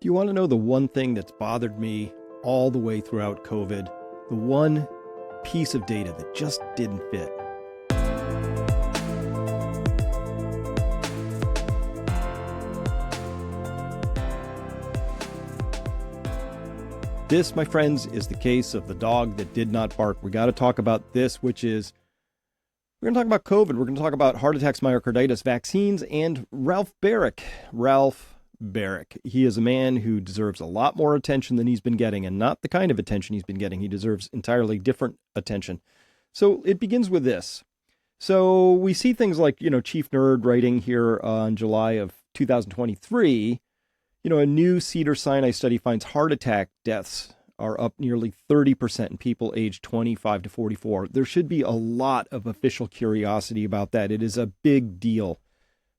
Do you want to know the one thing that's bothered me all the way throughout COVID? The one piece of data that just didn't fit. This, my friends, is the case of the dog that did not bark. We got to talk about this, which is, we're going to talk about COVID. We're going to talk about heart attacks, myocarditis, vaccines, and Ralph Baric. Ralph Baric. He is a man who deserves a lot more attention than he's been getting, and not the kind of attention he's been getting. He deserves entirely different attention. So it begins with this. So we see things like, Chief Nerd writing here on July of 2023, a new Cedars-Sinai study finds heart attack deaths are up nearly 30% in people aged 25 to 44. There should be a lot of official curiosity about that. It is a big deal.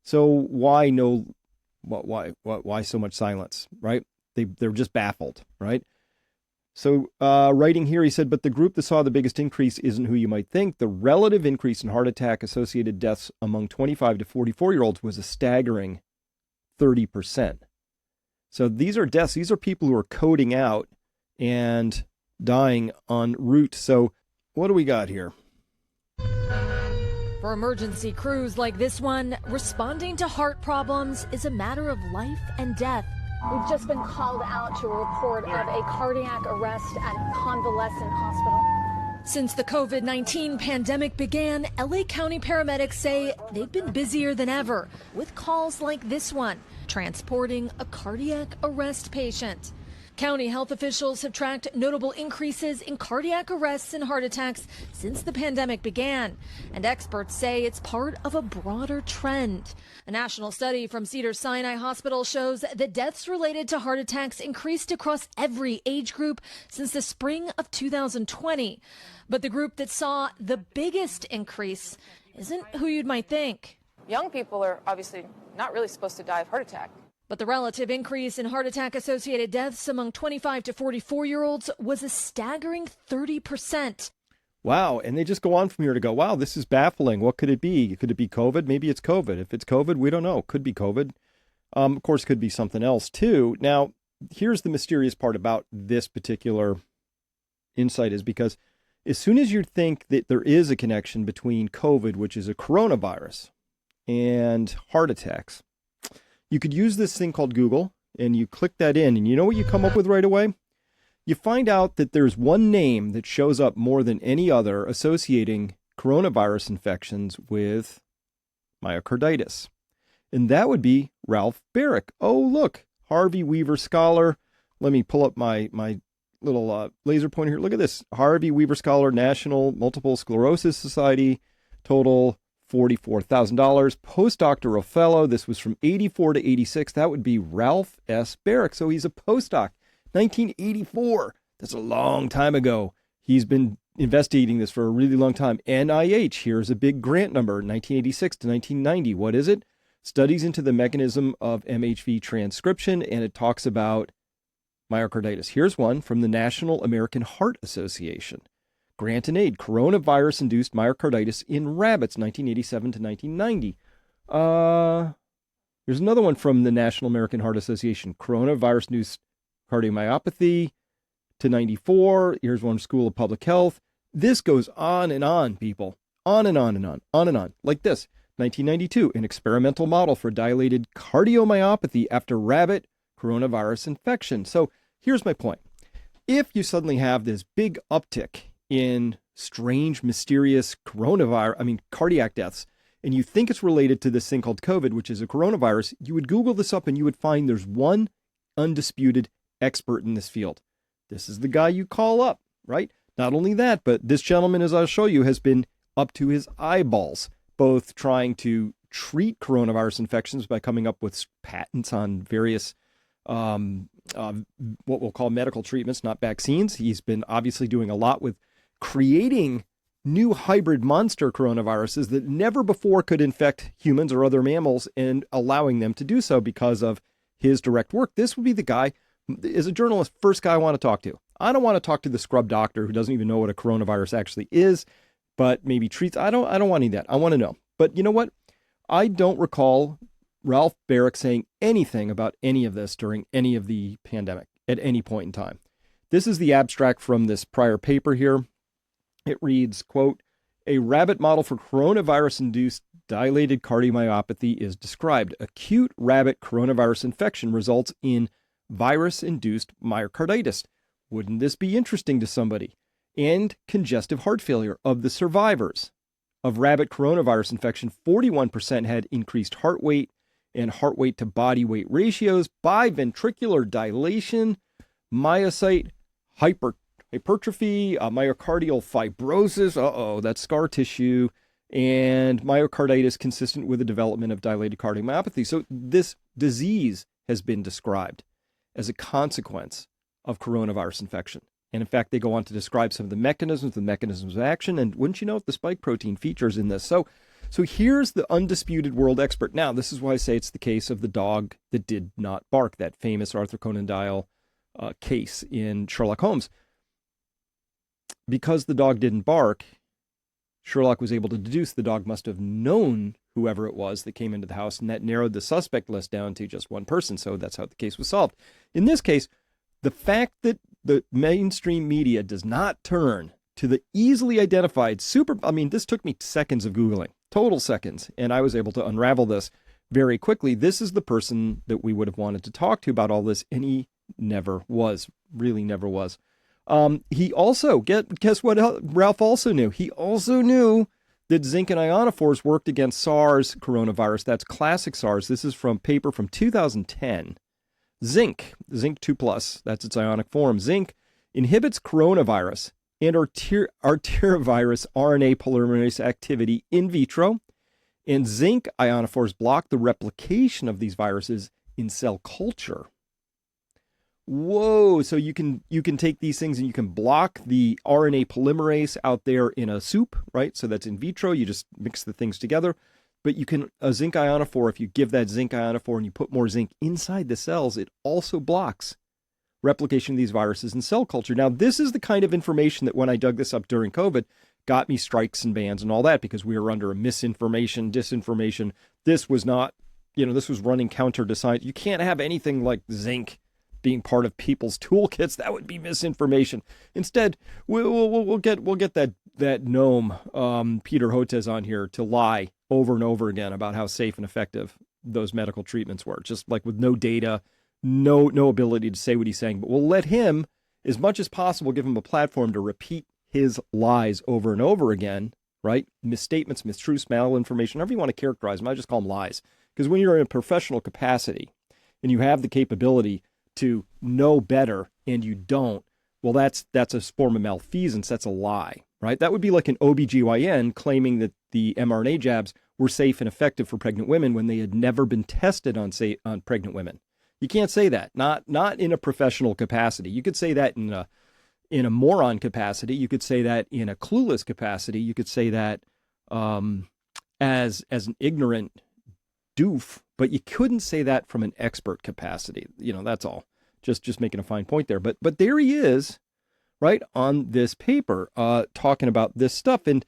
So why so much silence, right? They're just baffled, right? So writing here, he said, but the group that saw the biggest increase isn't who you might think. The relative increase in heart attack associated deaths among 25 to 44-year-olds was a staggering 30%. So these are deaths. These are people who are coding out and dying en route. So what do we got here? For emergency crews like this one, responding to heart problems is a matter of life and death. We've just been called out to a report of a cardiac arrest at a convalescent hospital. Since the COVID-19 pandemic began, LA County paramedics say they've been busier than ever with calls like this one, transporting a cardiac arrest patient. County health officials have tracked notable increases in cardiac arrests and heart attacks since the pandemic began, and experts say it's part of a broader trend. A national study from Cedars-Sinai Hospital shows that deaths related to heart attacks increased across every age group since the spring of 2020. But the group that saw the biggest increase isn't who you might think. Young people are obviously not really supposed to die of heart attack. But the relative increase in heart attack-associated deaths among 25 to 44-year-olds was a staggering 30%. Wow, and they just go on from here to go, wow, this is baffling. What could it be? Could it be COVID? Maybe it's COVID. If it's COVID, we don't know. Could be COVID. Of course, could be something else, too. Now, here's the mysterious part about this particular insight is because as soon as you think that there is a connection between COVID, which is a coronavirus, and heart attacks, you could use this thing called Google, and you click that in, and you know what you come up with right away? You find out that there's one name that shows up more than any other associating coronavirus infections with myocarditis. And that would be Ralph Baric. Oh, look, Harvey Weaver Scholar. Let me pull up my little laser pointer here. Look at this. Harvey Weaver Scholar, National Multiple Sclerosis Society, total $44,000. Postdoctoral fellow. This was from 84 to 86. That would be Ralph S. Baric. So he's a postdoc. 1984. That's a long time ago. He's been investigating this for a really long time. NIH. Here's a big grant number. 1986 to 1990. What is it? Studies into the mechanism of MHV transcription, and it talks about myocarditis. Here's one from the National American Heart Association. Grant and aid, coronavirus-induced myocarditis in rabbits, 1987 to 1990. There's another one from the National American Heart Association, coronavirus-induced cardiomyopathy to 94. Here's one, School of Public Health. This goes on and on, people. On and on and on, on and on. Like this, 1992, an experimental model for dilated cardiomyopathy after rabbit coronavirus infection. So here's my point. If you suddenly have this big uptick in strange, mysterious cardiac deaths, and you think it's related to this thing called COVID, which is a coronavirus, you would Google this up and you would find there's one undisputed expert in this field. This is the guy you call up, right? Not only that, but this gentleman, as I'll show you, has been up to his eyeballs, both trying to treat coronavirus infections by coming up with patents on various what we'll call medical treatments, not vaccines. He's been obviously doing a lot with creating new hybrid monster coronaviruses that never before could infect humans or other mammals, and allowing them to do so because of his direct work. This would be the guy, as a journalist, first guy I want to talk to. I don't want to talk to the scrub doctor who doesn't even know what a coronavirus actually is, but maybe treats. I don't want any of that. I want to know. But you know what? I don't recall Ralph Baric saying anything about any of this during any of the pandemic at any point in time. This is the abstract from this prior paper here. It reads, quote, a rabbit model for coronavirus-induced dilated cardiomyopathy is described. Acute rabbit coronavirus infection results in virus-induced myocarditis. Wouldn't this be interesting to somebody? And congestive heart failure. Of the survivors of rabbit coronavirus infection, 41% had increased heart weight and heart weight to body weight ratios, biventricular dilation, myocyte hypertrophy, myocardial fibrosis, that's scar tissue, and myocarditis consistent with the development of dilated cardiomyopathy. So this disease has been described as a consequence of coronavirus infection. And in fact, they go on to describe some of the mechanisms of action. And wouldn't you know it, the spike protein features in this. So here's the undisputed world expert. Now, this is why I say it's the case of the dog that did not bark, that famous Arthur Conan Doyle case in Sherlock Holmes. Because the dog didn't bark, Sherlock was able to deduce the dog must have known whoever it was that came into the house, and that narrowed the suspect list down to just one person. So that's how the case was solved. In this case, the fact that the mainstream media does not turn to the easily identified this took me seconds of Googling, total seconds, and I was able to unravel this very quickly. This is the person that we would have wanted to talk to about all this, and he never was, really never was. He also, guess what Ralph also knew? He also knew that zinc and ionophores worked against SARS coronavirus. That's classic SARS. This is from paper from 2010. Zinc 2+, that's its ionic form. Zinc inhibits coronavirus and arterivirus RNA polymerase activity in vitro, and zinc ionophores block the replication of these viruses in cell culture. Whoa, so you can take these things and you can block the RNA polymerase out there in a soup, right? So that's in vitro. You just mix the things together. But you can, a zinc ionophore, if you give that zinc ionophore and you put more zinc inside the cells, it also blocks replication of these viruses in cell culture. Now, this is the kind of information that when I dug this up during COVID, got me strikes and bans and all that, because we were under a disinformation. This was not, this was running counter to science. You can't have anything like zinc being part of people's toolkits. That would be misinformation. Instead, we'll get that gnome, Peter Hotez, on here to lie over and over again about how safe and effective those medical treatments were, just like with no data, no ability to say what he's saying. But we'll let him, as much as possible, give him a platform to repeat his lies over and over again, right? Misstatements, mistruths, malinformation, however you want to characterize them. I just call them lies. Because when you're in a professional capacity and you have the capability to know better and you don't, well, that's a form of malfeasance. That's a lie, right? That would be like an OBGYN claiming that the mRNA jabs were safe and effective for pregnant women when they had never been tested on pregnant women. You can't say that, not in a professional capacity. You could say that in a moron capacity. You could say that in a clueless capacity. You could say that as an ignorant doof, but you couldn't say that from an expert capacity. That's all. Just making a fine point there. But there he is, right, on this paper, talking about this stuff. And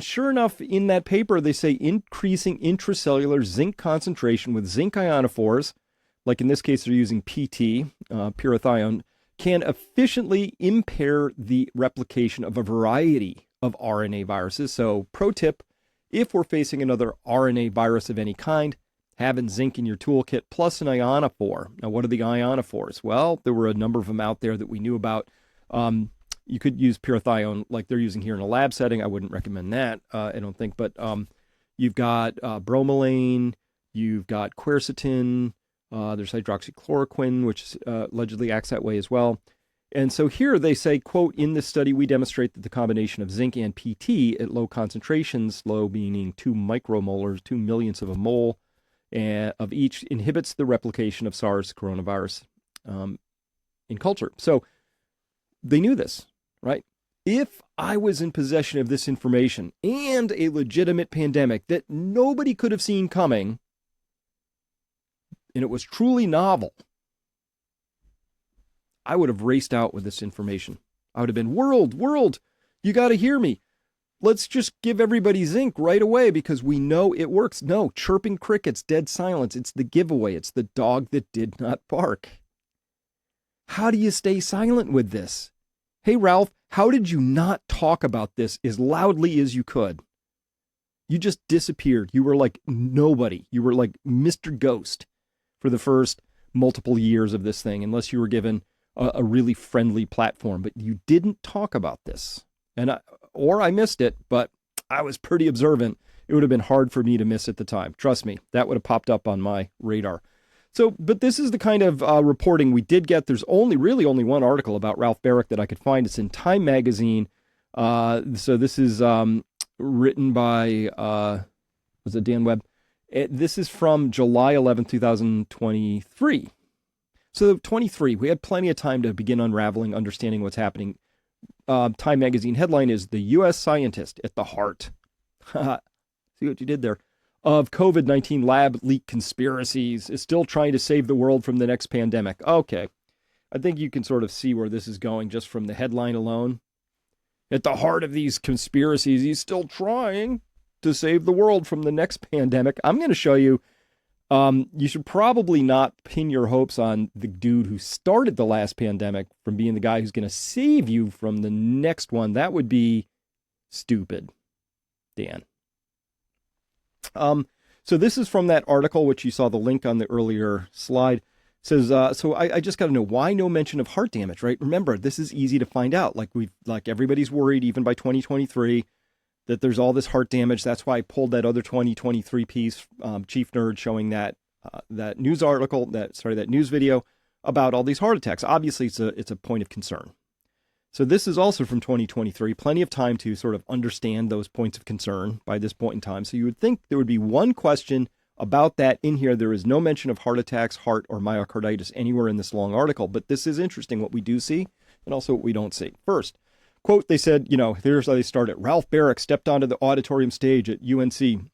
sure enough, in that paper, they say increasing intracellular zinc concentration with zinc ionophores, like in this case, they're using PT, pyrithione, can efficiently impair the replication of a variety of RNA viruses. So pro tip, if we're facing another RNA virus of any kind, having zinc in your toolkit plus an ionophore. Now, what are the ionophores? Well, there were a number of them out there that we knew about. You could use pyrithione like they're using here in a lab setting. I wouldn't recommend that, I don't think. But you've got bromelain, you've got quercetin, there's hydroxychloroquine, which allegedly acts that way as well. And so here they say, quote, in this study, we demonstrate that the combination of zinc and PT at low concentrations, low meaning 2 micromolars, 2 millionths of a mole, of each, inhibits the replication of SARS coronavirus in culture. So they knew this, right? If I was in possession of this information and a legitimate pandemic that nobody could have seen coming, and it was truly novel, I would have raced out with this information. I would have been, world, you got to hear me. let's just give everybody zinc right away because we know it works. No, chirping crickets, dead silence. It's the giveaway. It's the dog that did not bark. How do you stay silent with this? Hey, Ralph, how did you not talk about this as loudly as you could? You just disappeared. You were like nobody. You were like Mr. Ghost for the first multiple years of this thing, unless you were given a really friendly platform. But you didn't talk about this. Or I missed it, but I was pretty observant. It would have been hard for me to miss at the time. Trust me, that would have popped up on my radar. So, but this is the kind of reporting we did get. There's really only one article about Ralph Baric that I could find. It's in Time Magazine. So this is written by, was it Dan Webb? This is from July 11, 2023. So 23, we had plenty of time to begin unraveling, understanding what's happening. Time Magazine headline is "The U.S. Scientist at the Heart." See what you did there. Of COVID-19 lab leak conspiracies is still trying to save the world from the next pandemic. Okay. I think you can sort of see where this is going just from the headline alone. At the heart of these conspiracies, he's still trying to save the world from the next pandemic. I'm going to show you, you should probably not pin your hopes on the dude who started the last pandemic from being the guy who's going to save you from the next one. That would be stupid, Dan. So this is from that article, which you saw the link on the earlier slide. It says, so I just got to know why no mention of heart damage, right? Remember, this is easy to find out. Like everybody's worried, even by 2023, that there's all this heart damage. That's why I pulled that other 2023 piece, Chief Nerd, showing that news article, that news video about all these heart attacks. Obviously, it's a point of concern. So this is also from 2023, plenty of time to sort of understand those points of concern by this point in time. So you would think there would be one question about that in here. There is no mention of heart attacks, heart, or myocarditis anywhere in this long article, but this is interesting what we do see and also what we don't see. First, quote, they said, here's how they started. Ralph Baric stepped onto the auditorium stage at UNC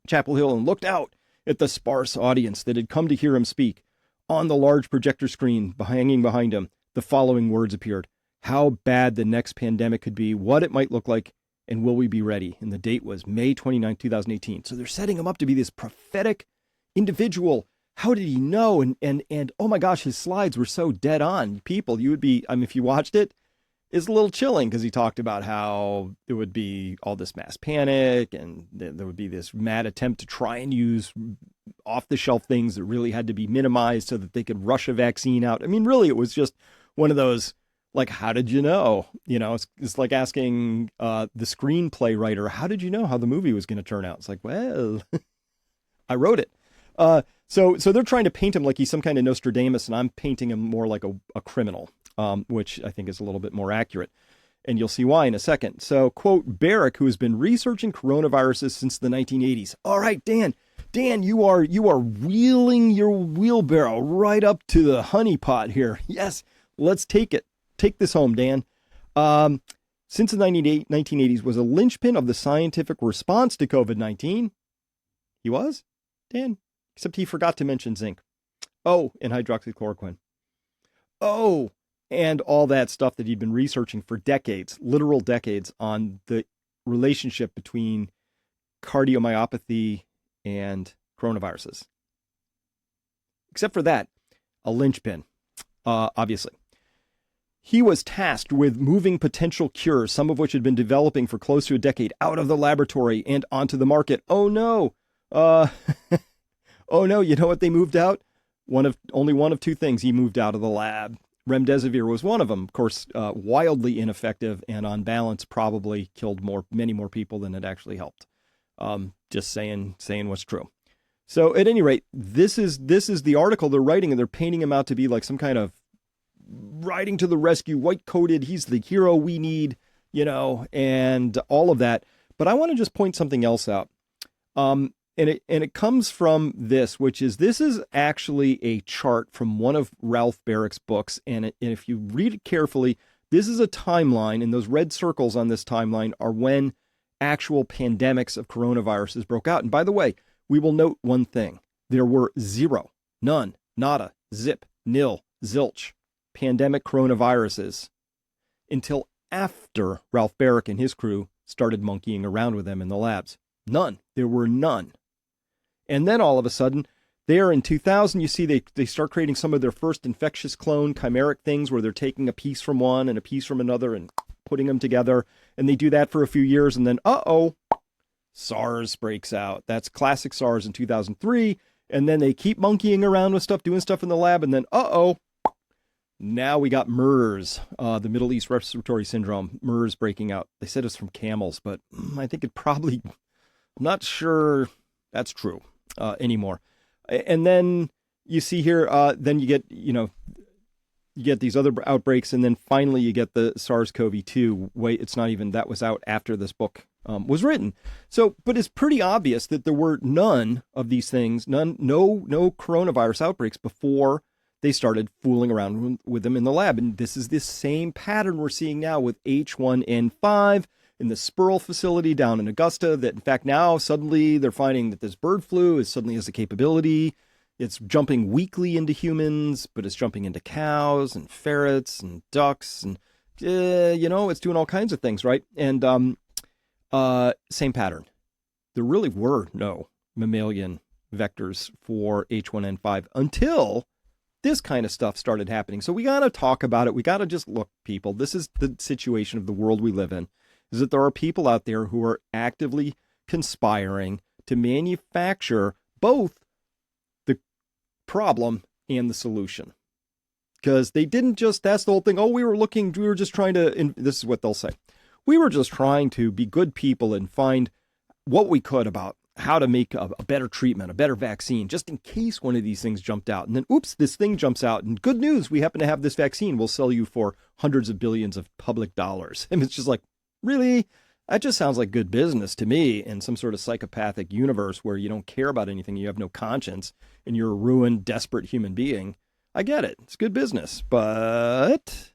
Chapel Hill and looked out at the sparse audience that had come to hear him speak. On the large projector screen hanging behind him, the following words appeared: how bad the next pandemic could be, what it might look like, and will we be ready? And the date was May 29, 2018. So they're setting him up to be this prophetic individual. How did he know? And oh my gosh, his slides were so dead on. People, you would be, if you watched it, it's a little chilling because he talked about how there would be all this mass panic and there would be this mad attempt to try and use off-the-shelf things that really had to be minimized so that they could rush a vaccine out. Really, it was just one of those, like, how did you know? It's like asking the screenplay writer, how did you know how the movie was going to turn out? It's like, well, I wrote it. So they're trying to paint him like he's some kind of Nostradamus, and I'm painting him more like a criminal, which I think is a little bit more accurate. And you'll see why in a second. So, quote, Baric, who has been researching coronaviruses since the 1980s. All right, Dan, you are wheeling your wheelbarrow right up to the honeypot here. Yes, let's take it. Take this home, Dan. Since the 1980s was a linchpin of the scientific response to COVID-19. He was, Dan, except he forgot to mention zinc. Oh, and hydroxychloroquine. Oh, and all that stuff that he'd been researching for decades, literal decades, on the relationship between cardiomyopathy and coronaviruses. Except for that, a linchpin, obviously. He was tasked with moving potential cures, some of which had been developing for close to a decade, out of the laboratory and onto the market. Oh no. Oh no, you know what they moved out? Only one of two things he moved out of the lab. Remdesivir was one of them. Of course, wildly ineffective and on balance probably killed many more people than it actually helped. Just saying what's true. So at any rate, this is the article they're writing, and they're painting him out to be like some kind of riding to the rescue, white-coated, he's the hero we need, and all of that. But I want to just point something else out. And it comes from this is actually a chart from one of Ralph Baric's books. And if you read it carefully, this is a timeline, and those red circles on this timeline are when actual pandemics of coronaviruses broke out. And by the way, we will note one thing. There were zero, none, nada, zip, nil, zilch pandemic coronaviruses until after Ralph Baric and his crew started monkeying around with them in the labs. None. There were none. And then all of a sudden, there in 2000, you see they start creating some of their first infectious clone chimeric things where they're taking a piece from one and a piece from another and putting them together. And they do that for a few years. And then, SARS breaks out. That's classic SARS in 2003. And then they keep monkeying around with stuff, doing stuff in the lab. And then, now we got MERS, the Middle East Respiratory Syndrome, MERS breaking out. They said it's from camels, but I think I'm not sure that's true anymore. And then you see here, then you get these other outbreaks, and then finally you get the SARS-CoV-2. Wait, it's not even, that was out after this book was written. So, but it's pretty obvious that there were none of these things, no coronavirus outbreaks before they started fooling around with them in the lab. And this is this same pattern we're seeing now with H1N5 in the Sperl facility down in Augusta, that in fact now suddenly they're finding that this bird flu suddenly has a capability. It's jumping weekly into humans, but it's jumping into cows and ferrets and ducks and, it's doing all kinds of things, right? And same pattern. There really were no mammalian vectors for H1N5 until this kind of stuff started happening. So we got to talk about it. We got to just look, people. This is the situation of the world we live in, is that there are people out there who are actively conspiring to manufacture both the problem and the solution. Because they didn't just, that's the whole thing. We were just trying to, this is what they'll say. We were just trying to be good people and find what we could about how to make a better treatment, a better vaccine, just in case one of these things jumped out. And then, oops, this thing jumps out. And good news, we happen to have this vaccine. We'll sell you for hundreds of billions of public dollars. And it's just like, really? That just sounds like good business to me in some sort of psychopathic universe where you don't care about anything, you have no conscience, and you're a ruined, desperate human being. I get it. It's good business. But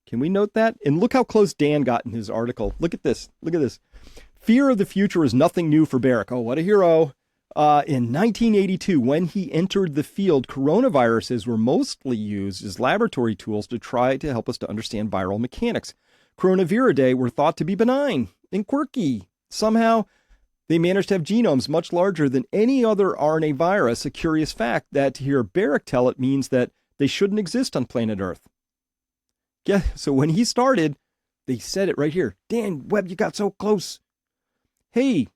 can we note that? And look how close Dan got in his article. Look at this. Look at this. Fear of the future is nothing new for Baric. Oh, what a hero. In 1982, when he entered the field, coronaviruses were mostly used as laboratory tools to try to help us to understand viral mechanics. Coronaviridae were thought to be benign and quirky. Somehow, they managed to have genomes much larger than any other RNA virus, a curious fact that to hear Baric tell it means that they shouldn't exist on planet Earth. Yeah, so when he started, they said it right here. Dan, Webb, you got so close. Hey,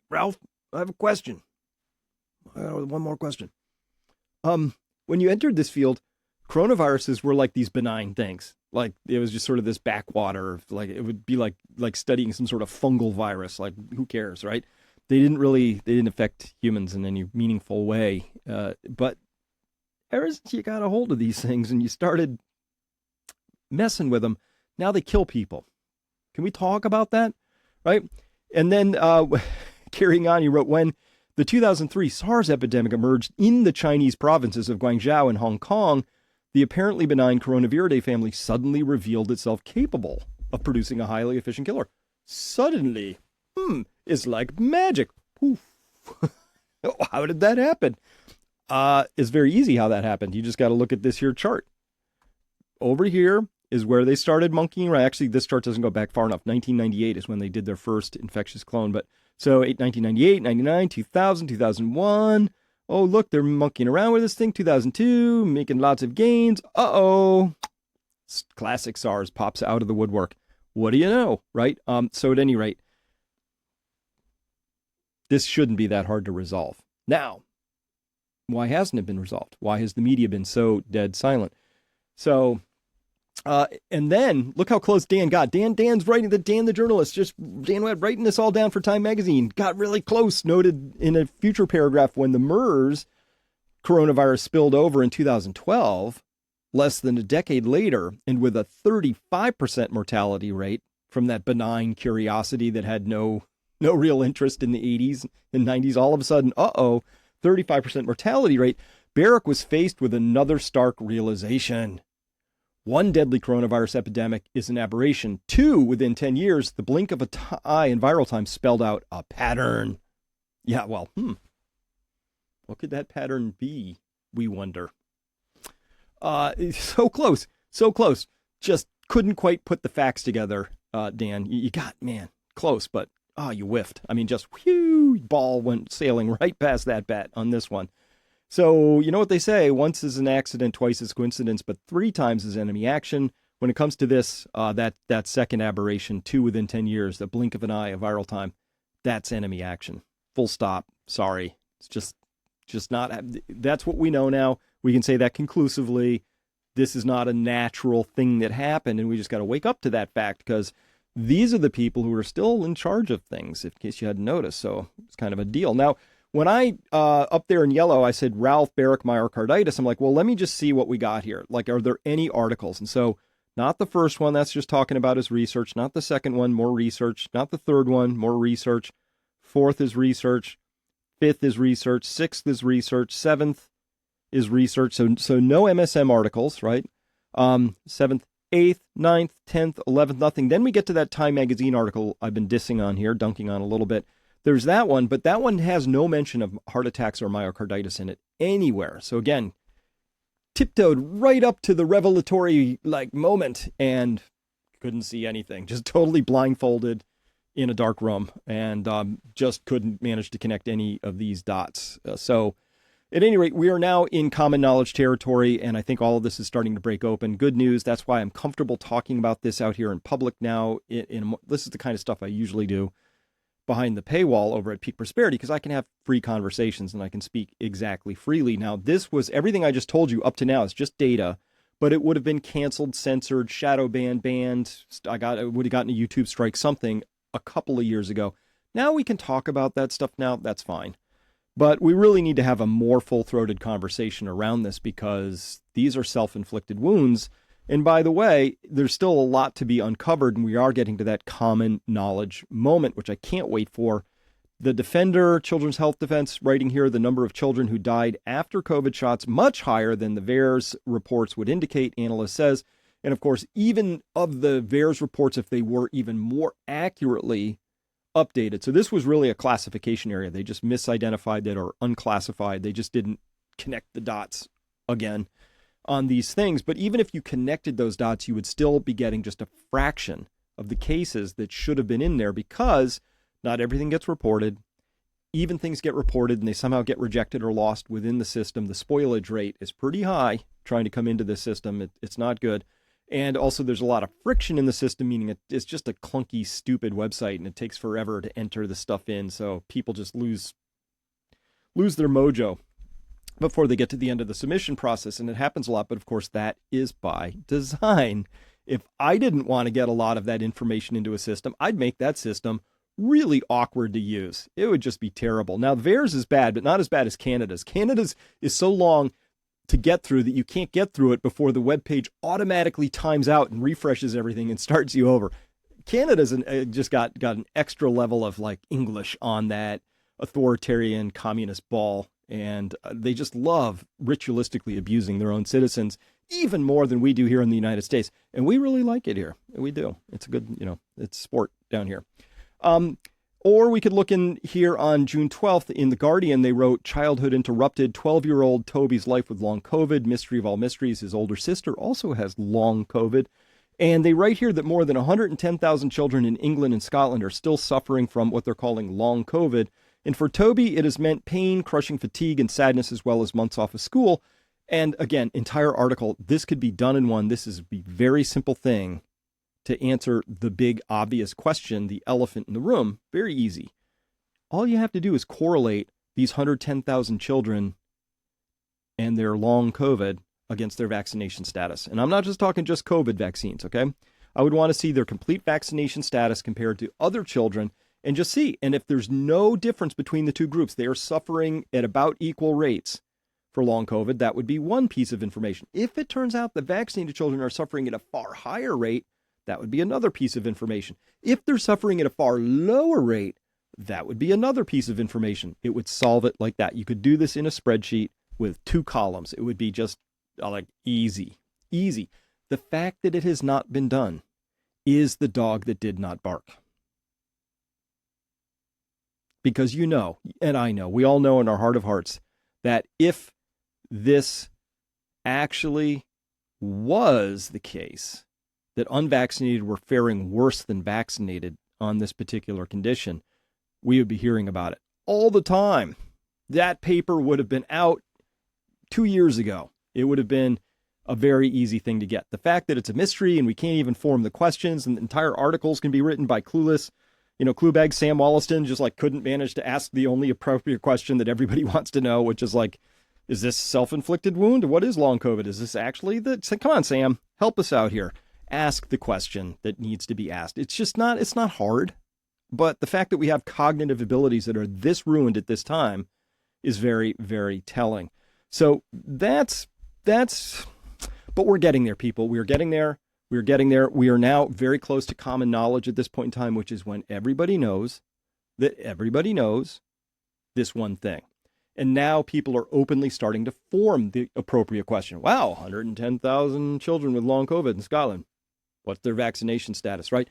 Ralph, I have a question. One more question. When you entered this field, coronaviruses were like these benign things. Like it was just sort of this backwater. Like it would be like studying some sort of fungal virus. Like who cares, right? They didn't affect humans in any meaningful way. But ever since you got a hold of these things and you started messing with them, now they kill people. Can we talk about that? Right? And then carrying on, he wrote, when the 2003 SARS epidemic emerged in the Chinese provinces of Guangzhou and Hong Kong, the apparently benign Coronaviridae family suddenly revealed itself capable of producing a highly efficient killer. Suddenly, it's like magic. Poof. How did that happen? It's very easy how that happened. You just got to look at this here chart. Over here is where they started monkeying around. Actually, this chart doesn't go back far enough. 1998 is when they did their first infectious clone. But so 1998, 99, 2000, 2001. Oh, look, they're monkeying around with this thing. 2002, making lots of gains. Classic SARS pops out of the woodwork. What do you know, right? So at any rate, this shouldn't be that hard to resolve. Now, why hasn't it been resolved? Why has the media been so dead silent? So, and then look how close Dan got. Dan's writing Dan the journalist, Dan Webb writing this all down for Time magazine, got really close, noted in a future paragraph when the MERS coronavirus spilled over in 2012, less than a decade later, and with a 35% mortality rate from that benign curiosity that had no real interest in the 80s and 90s, all of a sudden, 35% mortality rate, Baric was faced with another stark realization. One deadly coronavirus epidemic is an aberration. Two, within 10 years, the blink of an eye in viral time spelled out a pattern. Yeah, well, what could that pattern be, we wonder? So close. Just couldn't quite put the facts together, Dan. You got, man, close, but you whiffed. I mean, just whew, ball went sailing right past that bat on this one. So you know what they say, once is an accident, twice is coincidence, but 3 times is enemy action. When it comes to this, that second aberration, 2 within 10 years, the blink of an eye, a viral time, that's enemy action. Full stop. Sorry. It's just not, that's what we know now. We can say that conclusively. This is not a natural thing that happened, and we just got to wake up to that fact, because these are the people who are still in charge of things, in case you hadn't noticed. So it's kind of a deal. Now, when I, up there in yellow, I said Ralph Baric myocarditis, I'm like, well, let me just see what we got here. Like, are there any articles? And so not the first one, that's just talking about his research. Not the second one, more research. Not the third one, more research. 4th is research. 5th is research. 6th is research. 7th is research. So no MSM articles, right? 7th, 8th, 9th, 10th, 11th, nothing. Then we get to that Time Magazine article I've been dissing on here, dunking on a little bit. There's that one, but that one has no mention of heart attacks or myocarditis in it anywhere. So again, tiptoed right up to the revelatory moment and couldn't see anything. Just totally blindfolded in a dark room, and just couldn't manage to connect any of these dots. So at any rate, we are now in common knowledge territory, and I think all of this is starting to break open. Good news. That's why I'm comfortable talking about this out here in public now. This is the kind of stuff I usually do behind the paywall over at Peak Prosperity, because I can have free conversations and I can speak exactly freely. Now, this was everything I just told you up to now is just data, but it would have been canceled, censored, shadow banned. I would have gotten a YouTube strike, something a couple of years ago. Now we can talk about that stuff now. That's fine. But we really need to have a more full-throated conversation around this, because these are self-inflicted wounds. And by the way, there's still a lot to be uncovered, and we are getting to that common knowledge moment, which I can't wait for. The Defender, Children's Health Defense, writing here, the number of children who died after COVID shots, much higher than the VAERS reports would indicate, analyst says. And of course, even of the VAERS reports, if they were even more accurately updated. So this was really a classification area. They just misidentified it or unclassified. They just didn't connect the dots again on these things. But even if you connected those dots, you would still be getting just a fraction of the cases that should have been in there, because not everything gets reported. Even things get reported and they somehow get rejected or lost within the system. The spoilage rate is pretty high trying to come into the system. It's not good. And also there's a lot of friction in the system, meaning it's just a clunky, stupid website, and it takes forever to enter the stuff in. So people just lose their mojo before they get to the end of the submission process. And it happens a lot, but of course that is by design. If I didn't want to get a lot of that information into a system, I'd make that system really awkward to use. It would just be terrible. Now, VAERS is bad, but not as bad as Canada's. Canada's is so long to get through that you can't get through it before the web page automatically times out and refreshes everything and starts you over. Canada's just got an extra level of English on that authoritarian communist ball, and they just love ritualistically abusing their own citizens even more than we do here in the United States. And we really like it here. We do. It's a good, it's sport down here. Or we could look in here on June 12th in The Guardian. They wrote, childhood interrupted, 12-year-old Toby's life with long COVID. Mystery of all mysteries. His older sister also has long COVID. And they write here that more than 110,000 children in England and Scotland are still suffering from what they're calling long COVID. And for Toby, it has meant pain, crushing fatigue, and sadness, as well as months off of school. And again, entire article, this could be done in one. This is a very simple thing to answer the big obvious question, the elephant in the room. Very easy. All you have to do is correlate these 110,000 children and their long COVID against their vaccination status. And I'm not just talking just COVID vaccines, okay? I would want to see their complete vaccination status compared to other children and just see. And if there's no difference between the two groups, they are suffering at about equal rates for long COVID, that would be one piece of information. If it turns out the vaccinated children are suffering at a far higher rate, that would be another piece of information. If they're suffering at a far lower rate, that would be another piece of information. It would solve it like that. You could do this in a spreadsheet with 2 columns. It would be just easy. The fact that it has not been done is the dog that did not bark. Because and I know, we all know in our heart of hearts that if this actually was the case, that unvaccinated were faring worse than vaccinated on this particular condition, we would be hearing about it all the time. That paper would have been out 2 years ago. It would have been a very easy thing to get. The fact that it's a mystery and we can't even form the questions, and entire articles can be written by clueless, Cluebag Sam Wollaston just like couldn't manage to ask the only appropriate question that everybody wants to know, which is like, is this self-inflicted wound? What is long COVID? Is this actually come on, Sam, help us out here. Ask the question that needs to be asked. It's not hard, but the fact that we have cognitive abilities that are this ruined at this time is very, very telling. So but we're getting there, people. We are getting there. We're getting there. We are now very close to common knowledge at this point in time, which is when everybody knows that everybody knows this one thing. And now people are openly starting to form the appropriate question. Wow, 110,000 children with long COVID in Scotland. What's their vaccination status, right?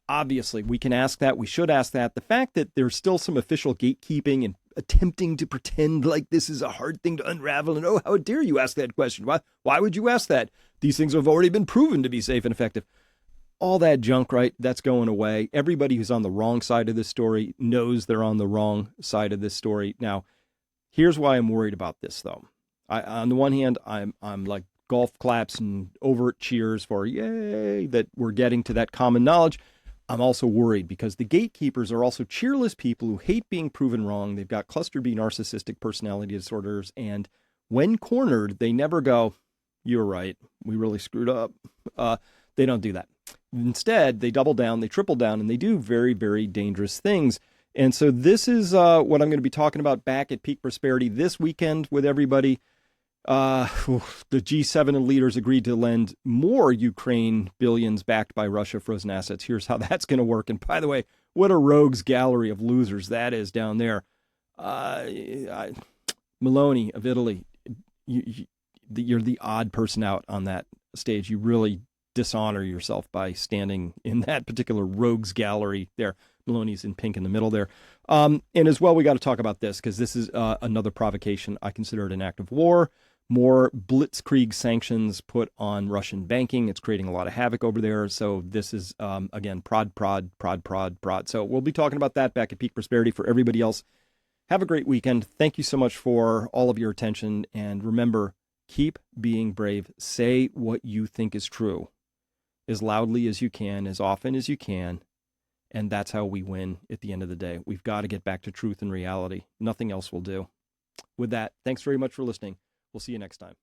Obviously, we can ask that. We should ask that. The fact that there's still some official gatekeeping and attempting to pretend like this is a hard thing to unravel, and oh, how dare you ask that question? Why would you ask that? These things have already been proven to be safe and effective. All that junk, right? That's going away. Everybody who's on the wrong side of this story knows they're on the wrong side of this story. Now, here's why I'm worried about this, though. On the one hand, I'm like golf claps and overt cheers for yay that we're getting to that common knowledge. I'm also worried because the gatekeepers are also cheerless people who hate being proven wrong. They've got cluster B narcissistic personality disorders. And when cornered, they never go, you're right, we really screwed up. They don't do that. Instead, they double down, they triple down, and they do very, very dangerous things. And so this is what I'm going to be talking about back at Peak Prosperity this weekend with everybody. The G7 and leaders agreed to lend more Ukraine billions backed by Russia frozen assets. Here's how that's going to work. And by the way, what a rogues gallery of losers that is down there. Meloni of Italy, you're the odd person out on that stage. You really dishonor yourself by standing in that particular rogues gallery there. Meloni's in pink in the middle there. And as well, we got to talk about this because this is another provocation. I consider it an act of war. More blitzkrieg sanctions put on Russian banking. It's creating a lot of havoc over there. So this is, again, prod. So we'll be talking about that back at Peak Prosperity. For everybody else, have a great weekend. Thank you so much for all of your attention. And remember, keep being brave. Say what you think is true as loudly as you can, as often as you can. And that's how we win at the end of the day. We've got to get back to truth and reality. Nothing else will do. With that, thanks very much for listening. We'll see you next time.